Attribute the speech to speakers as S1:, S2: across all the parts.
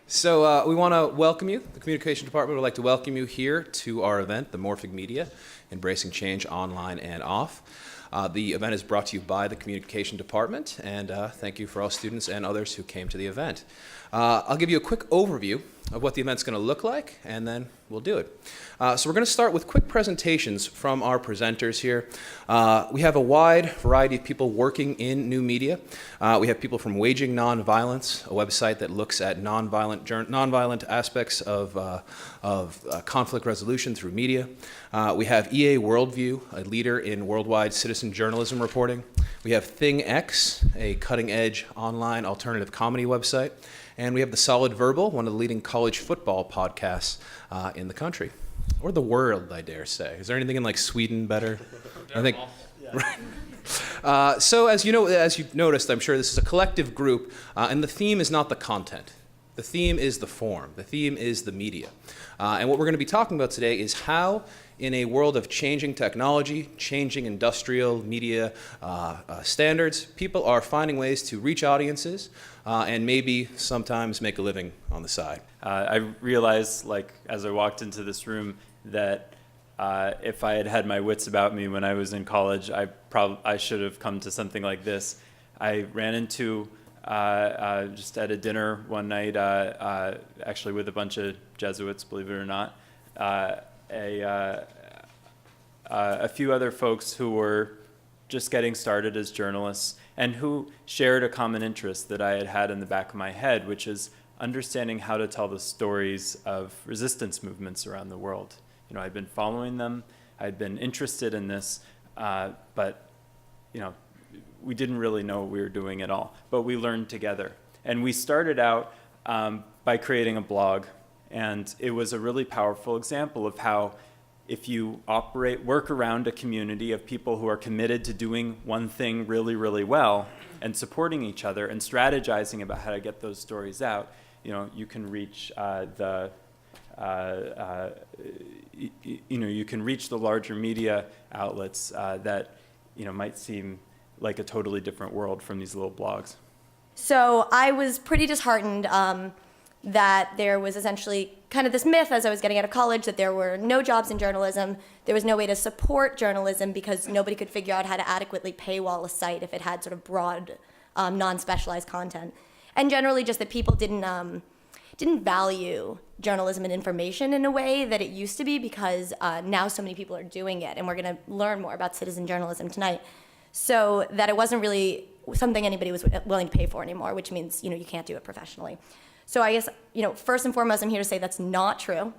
S1: So we want to welcome you. The Communication Department would like to welcome you here to our event, the Morphing Media, Embracing Change Online and Off. The event is brought to you by the Communication Department, and thank you for all students and others who came to the event. I'll give you a quick overview of what the event's going to look like, and then we'll do it. So we're going to start with quick presentations from our presenters here. We have a wide variety of people working in new media. We have people from Waging Nonviolence, a website that looks at nonviolent aspects of conflict resolution through media. We have EA Worldview, a leader in worldwide citizen journalism reporting. We have ThingX, a cutting-edge online alternative comedy website. And we have The Solid Verbal, one of the leading college football podcasts in the country. Or the world, I dare say. Is there anything in like Sweden better? I think. Right. So as you've noticed, I'm sure this is a collective group, and the theme is not the content. The theme is the form. The theme is the media. And what we're going to be talking about today is how, in a world of changing technology, changing industrial media standards, people are finding ways to reach audiences and maybe sometimes make a living on the side.
S2: I realized, as I walked into this room, that if I had had my wits about me when I was in college, I should have come to something like this. I ran into, just at a dinner one night, actually with a bunch of Jesuits, believe it or not, a few other folks who were just getting started as journalists and who shared a common interest that I had in the back of my head, which is understanding how to tell the stories of resistance movements around the world. You know, I'd been following them, I'd been interested in this, but we didn't really know what we were doing at all. But we learned together. And we started out by creating a blog, and it was a really powerful example of how if you work around a community of people who are committed to doing one thing really, really well and supporting each other and strategizing about how to get those stories out, you can reach you can reach the larger media outlets that might seem like a totally different world from these little blogs.
S3: So I was pretty disheartened that there was essentially kind of this myth as I was getting out of college that there were no jobs in journalism. There was no way to support journalism because nobody could figure out how to adequately paywall a site if it had sort of broad, non-specialized content. And generally just that people didn't value journalism and information in a way that it used to be because now so many people are doing it. And we're going to learn more about citizen journalism tonight. So that it wasn't really something anybody was willing to pay for anymore, which means, you can't do it professionally. So I guess, first and foremost, I'm here to say that's not true.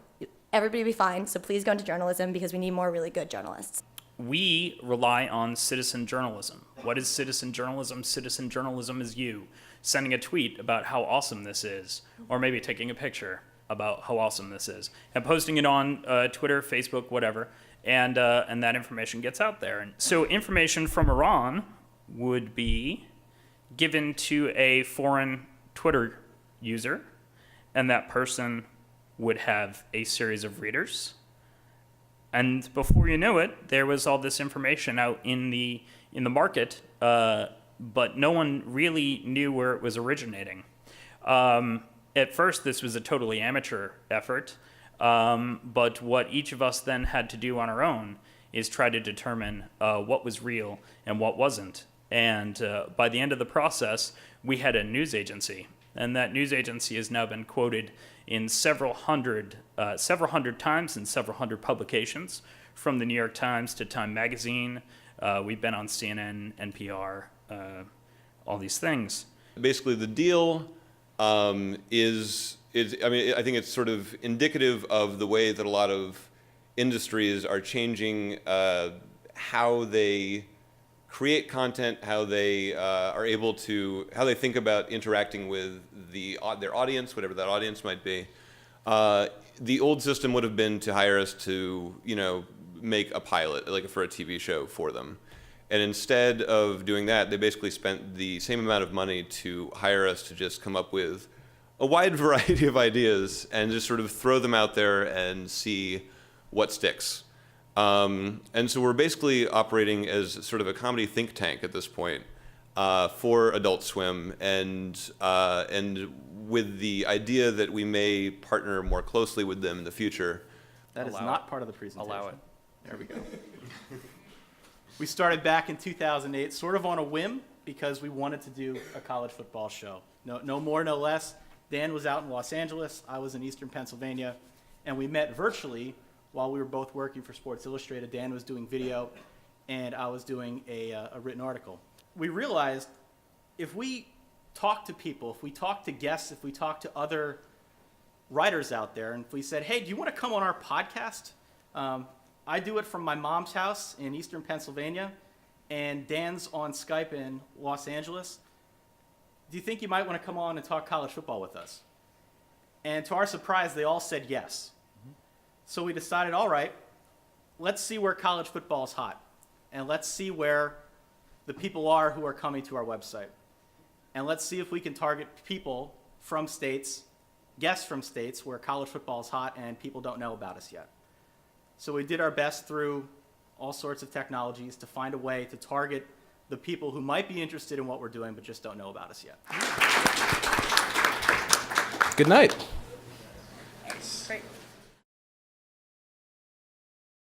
S3: Everybody will be fine, so please go into journalism because we need more really good journalists.
S4: We rely on citizen journalism. What is citizen journalism? Citizen journalism is you sending a tweet about how awesome this is, or maybe taking a picture about how awesome this is, and posting it on Twitter, Facebook, whatever, and that information gets out there. And so information from Iran would be given to a foreign Twitter user, and that person would have a series of readers. And before you know it, there was all this information out in the market, but no one really knew where it was originating. At first, this was a totally amateur effort, but what each of us then had to do on our own is try to determine what was real and what wasn't. And by the end of the process, we had a news agency. And that news agency has now been quoted in several hundred times in several hundred publications, from the New York Times to Time Magazine. We've been on CNN, NPR, all these things.
S5: Basically, the deal is I think it's sort of indicative of the way that a lot of industries are changing how they create content, how they how they think about interacting with their audience, whatever that audience might be. The old system would have been to hire us to, make a pilot, like for a TV show for them. And instead of doing that, they basically spent the same amount of money to hire us to just come up with a wide variety of ideas and just sort of throw them out there and see what sticks. And so we're basically operating as sort of a comedy think tank at this point for Adult Swim, and with the idea that we may partner more closely with them in the future.
S6: That is
S4: Allow
S6: not
S4: it.
S6: part of the presentation.
S4: Allow it.
S6: There we go. We started back in 2008, sort of on a whim, because we wanted to do a college football show. No more, no less. Dan was out in Los Angeles. I was in Eastern Pennsylvania. And we met virtually while we were both working for Sports Illustrated. Dan was doing video, and I was doing a written article. We realized if we talk to people, if we talk to guests, if we talk to other writers out there, and if we said, hey, do you want to come on our podcast? I do it from my mom's house in Eastern Pennsylvania, and Dan's on Skype in Los Angeles. Do you think you might want to come on and talk college football with us? And to our surprise, they all said yes. So we decided, all right, let's see where college football is hot, and let's see where the people are who are coming to our website. And let's see if we can target people from states, guests from states where college football is hot and people don't know about us yet. So we did our best through all sorts of technologies to find a way to target the people who might be interested in what we're doing but just don't know about us yet.
S1: Good night.